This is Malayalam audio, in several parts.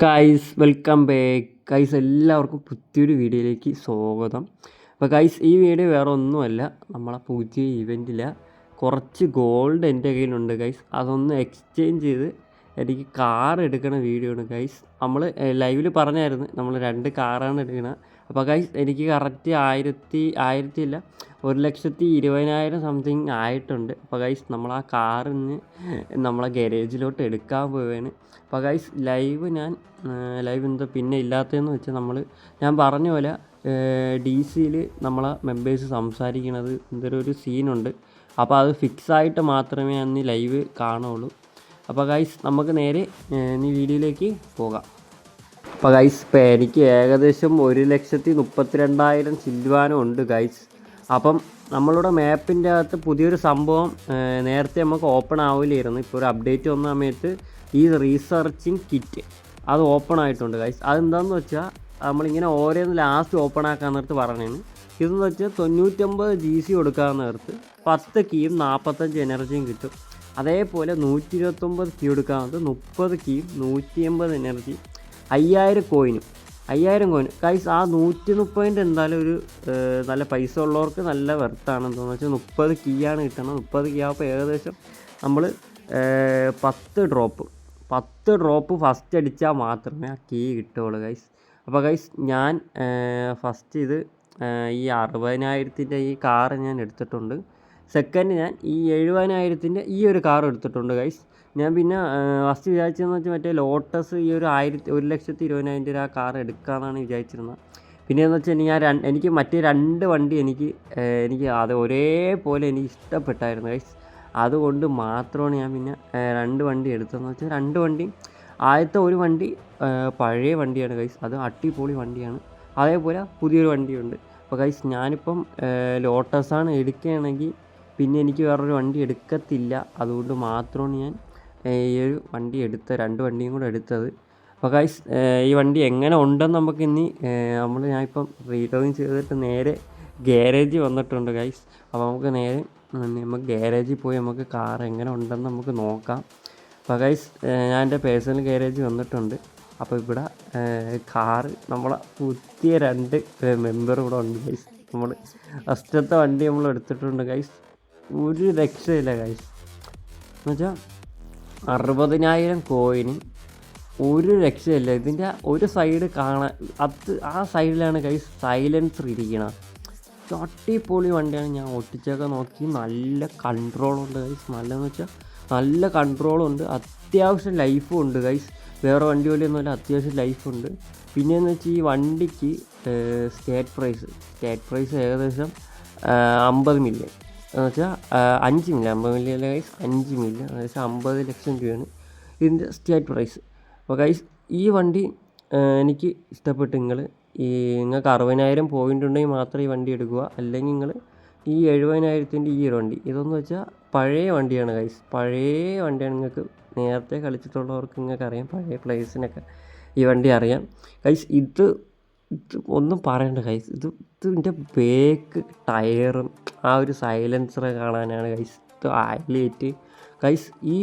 ഗൈസ് വെൽക്കം ബാക്ക് ഗൈസ്, എല്ലാവർക്കും പുതിയൊരു വീഡിയോയിലേക്ക് സ്വാഗതം. അപ്പോൾ ഗൈസ്, ഈ വീഡിയോ വേറെ ഒന്നുമല്ല, നമ്മളെ പുതിയ ഇവൻറ്റില്ല കുറച്ച് ഗോൾഡ് എൻ്റെ കയ്യിലുണ്ട് ഗൈസ്. അതൊന്ന് എക്സ്ചേഞ്ച് ചെയ്ത് എനിക്ക് കാർ എടുക്കണ വീഡിയോ ആണ് ഗൈസ്. നമ്മൾ ലൈവിൽ പറഞ്ഞായിരുന്നു നമ്മൾ 2 കാറാണ് എടുക്കുന്നത്. അപ്പോൾ ഗൈസ്, എനിക്ക് കറക്റ്റ് 1,20,000 സംതിങ് ആയിട്ടുണ്ട്. അപ്പോൾ ഗൈസ്, നമ്മൾ ആ കാറിന് നമ്മളെ ഗാരേജിലോട്ട് എടുക്കാൻ പോവുകയാണ്. അപ്പോൾ ഗൈസ്, ലൈവ് എന്താ പിന്നെ ഇല്ലാത്തതെന്ന് വെച്ചാൽ ഞാൻ പറഞ്ഞ പോലെ DC-യിൽ നമ്മളെ മെമ്പേഴ്സ് സംസാരിക്കണത് എന്തൊരു സീനുണ്ട്. അപ്പോൾ അത് ഫിക്സായിട്ട് മാത്രമേ അന്ന് ലൈവ് കാണുള്ളൂ. അപ്പോൾ ഗൈസ്, നമുക്ക് നേരെ വീഡിയോയിലേക്ക് പോകാം. അപ്പോൾ ഗൈസ്, ഇപ്പോൾ എനിക്ക് ഏകദേശം 1,32,000 ചില്ലുവാനം ഉണ്ട് ഗൈസ്. അപ്പം നമ്മളുടെ മാപ്പിൻ്റെ അകത്ത് പുതിയൊരു സംഭവം നേരത്തെ നമുക്ക് ഓപ്പൺ ആവില്ലായിരുന്നു. ഇപ്പോൾ ഒരു അപ്ഡേറ്റ് വന്ന സമയത്ത് ഈ റീസർച്ചിങ് കിറ്റ് അത് ഓപ്പൺ ആയിട്ടുണ്ട് ഗൈസ്. അതെന്താണെന്ന് വെച്ചാൽ നമ്മളിങ്ങനെ ഓരോന്ന് ലാസ്റ്റ് ഓപ്പൺ ആക്കാൻ നേരത്ത് പറഞ്ഞതാണ്. ഇതെന്ന് വെച്ചാൽ 99 GC കൊടുക്കാൻ നേരത്ത് 10 കീയും 45 എനർജിയും കിട്ടും. അതേപോലെ 129 കീ കൊടുക്കാവുന്നത് 30 കീയും 180 എനർജി 5000 കോയിൻ ഗൈസ്. ആ 130 എന്തായാലും ഒരു നല്ല പൈസ ഉള്ളവർക്ക് നല്ല വെർത്താണ്. എന്താണെന്ന് വെച്ചാൽ 30 കീയാണ് കിട്ടുന്നത്. 30 കീ ആകുമ്പോൾ ഏകദേശം നമ്മൾ 10 ഡ്രോപ്പ് ഫസ്റ്റ് അടിച്ചാൽ മാത്രമേ ആ കീ കിട്ടുകയുള്ളൂ ഗൈസ്. അപ്പോൾ ഗൈസ്, ഞാൻ ഫസ്റ്റ് ഈ 60,000 ഈ കാറ് ഞാൻ എടുത്തിട്ടുണ്ട്. സെക്കൻഡ് ഞാൻ ഈ 70,000 ഈ ഒരു കാർ എടുത്തിട്ടുണ്ട് ഗൈസ്. ഞാൻ പിന്നെ ഫസ്റ്റ് വിചാരിച്ചതെന്ന് വെച്ചാൽ മറ്റേ ലോട്ടസ് ഈ 1,20,000 ആ കാർ എടുക്കാമെന്നാണ് വിചാരിച്ചിരുന്നത്. പിന്നെയെന്ന് വെച്ചാൽ എനിക്ക് മറ്റേ 2 വണ്ടി എനിക്ക് അത് ഒരേപോലെ എനിക്ക് ഇഷ്ടപ്പെട്ടായിരുന്നു ഗൈസ്. അതുകൊണ്ട് മാത്രമാണ് ഞാൻ പിന്നെ 2 വണ്ടി എടുത്തതെന്ന് വെച്ചാൽ 2 വണ്ടി. ആദ്യത്തെ ഒരു വണ്ടി പഴയ വണ്ടിയാണ് ഗൈസ്, അത് അടിപൊളി വണ്ടിയാണ്. അതേപോലെ പുതിയൊരു വണ്ടിയുണ്ട്. അപ്പോൾ ഗൈസ്, ഞാനിപ്പം ലോട്ടസാണ് എടുക്കുകയാണെങ്കിൽ പിന്നെ എനിക്ക് വേറൊരു വണ്ടി എടുക്കത്തില്ല. അതുകൊണ്ട് മാത്രമാണ് ഞാൻ ഈ ഒരു വണ്ടി 2 വണ്ടിയും കൂടെ എടുത്തത്. അപ്പോൾ ഗൈസ്, ഈ വണ്ടി എങ്ങനെ ഉണ്ടെന്ന് നമുക്ക് ഞാനിപ്പം റീലോഗിൻ ചെയ്തിട്ട് നേരെ ഗാരേജിൽ വന്നിട്ടുണ്ട് ഗൈസ്. അപ്പോൾ നമുക്ക് നേരെ ഗാരേജിൽ പോയി നമുക്ക് കാർ എങ്ങനെ ഉണ്ടെന്ന് നമുക്ക് നോക്കാം. അപ്പോൾ ഗൈസ്, ഞാൻ എൻ്റെ പേഴ്സണൽ ഗാരേജിൽ വന്നിട്ടുണ്ട്. അപ്പോൾ ഇവിടെ കാറ് നമ്മളെ പുതിയ 2 മെമ്പർ ഇവിടെ ഉണ്ട് ഗൈസ്. നമ്മൾ ഫസ്റ്റത്തെ വണ്ടി നമ്മൾ എടുത്തിട്ടുണ്ട് ഗൈസ്. ഒരു രക്ഷയില്ല ഗൈസ്. എന്നുവെച്ചാൽ 60,000 കോയിന് ഒരു രക്ഷയില്ല. ഇതിൻ്റെ ഒരു സൈഡ് കാണാൻ ആ സൈഡിലാണ് ഗൈസ് സൈലൻസർ ഇരിക്കണം. അടിപൊളി വണ്ടിയാണ്. ഞാൻ ഒട്ടിച്ചൊക്കെ നോക്കി, നല്ല കൺട്രോളുണ്ട് ഗൈസ്. നല്ലതെന്ന് വെച്ചാൽ നല്ല കൺട്രോളുണ്ട്, അത്യാവശ്യം ലൈഫും ഉണ്ട് ഗൈസ്. വേറെ വണ്ടി പോലെയൊന്നുമല്ല, അത്യാവശ്യം ലൈഫുണ്ട്. പിന്നെയെന്ന് വെച്ചാൽ ഈ വണ്ടിക്ക് സ്റ്റേറ്റ് പ്രൈസ് ഏകദേശം 50 മില്യൺ എന്ന് വെച്ചാൽ 5 മില്യൺ 50 മില്യൺ ഗൈസ്, 5 മില്യൺ ഏകദേശം 50 ലക്ഷം രൂപയാണ് ഇതിൻ്റെ സ്റ്റേറ്റ് പ്രൈസ്. അപ്പോൾ ഗൈസ്, ഈ വണ്ടി എനിക്ക് ഇഷ്ടപ്പെട്ട്. നിങ്ങൾക്ക് 60,000 പോയിൻ്റ് ഉണ്ടെങ്കിൽ മാത്രം ഈ വണ്ടി എടുക്കുക. അല്ലെങ്കിൽ നിങ്ങൾ ഈ 70,000 ഈ ഒരു വണ്ടി, ഇതെന്ന് വെച്ചാൽ പഴയ വണ്ടിയാണ് ഗൈസ്. പഴയ വണ്ടിയാണ്. നിങ്ങൾക്ക് നേരത്തെ കളിച്ചിട്ടുള്ളവർക്ക് അറിയാം, പഴയ പ്ലേസിനൊക്കെ ഈ വണ്ടി അറിയാം ഗൈസ്. ഇത് ഒന്നും പറയണ്ട ഗൈസ്. ഇതിൻ്റെ ബേക്ക് ടയറും ആ ഒരു സൈലൻസർ കാണാനാണ് ഗൈസ് ഇത് ഹൈലൈറ്റ് ഗൈസ്. ഈ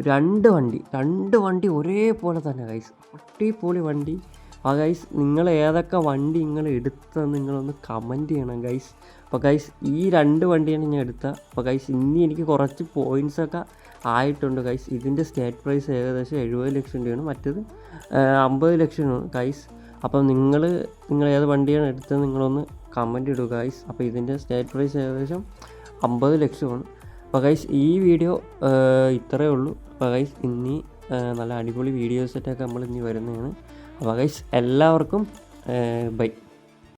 2 വണ്ടി ഒരേപോലെ തന്നെ ഗൈസ്, അടിപൊളി വണ്ടി. ആ ഗൈസ്, നിങ്ങൾ ഏതൊക്കെ വണ്ടി എടുത്തതെന്ന് നിങ്ങളൊന്ന് കമൻറ്റ് ചെയ്യണം ഗൈസ്. അപ്പോൾ ഗൈസ്, ഈ 2 വണ്ടിയാണ് ഞാൻ എടുത്തത്. അപ്പോൾ ഗൈസ്, ഇനി എനിക്ക് കുറച്ച് പോയിൻറ്റ്സൊക്കെ ആയിട്ടുണ്ട് ഗൈസ്. ഇതിൻ്റെ സ്റ്റേറ്റ് പ്രൈസ് ഏകദേശം 70 ലക്ഷം രൂപയാണ്, മറ്റേത് 50 ലക്ഷമാണ് ഗൈസ്. അപ്പം നിങ്ങൾ ഏത് വണ്ടിയാണ് എടുത്തത് നിങ്ങളൊന്ന് കമൻറ്റ് ഇടുക ഗൈസ്. അപ്പോൾ ഇതിൻ്റെ സ്റ്റേറ്റ് പ്രൈസ് ഏകദേശം 50 ലക്ഷമാണ്. അപ്പോൾ ഗൈസ്, ഈ വീഡിയോ ഇത്രയേ ഉള്ളൂ. അപ്പോൾ ഗൈസ്, ഇനി നല്ല അടിപൊളി വീഡിയോസൊക്കെ നമ്മൾ ഇനി വരുന്നതാണ്. അപ്പോൾ ഗൈസ്, എല്ലാവർക്കും ബൈ.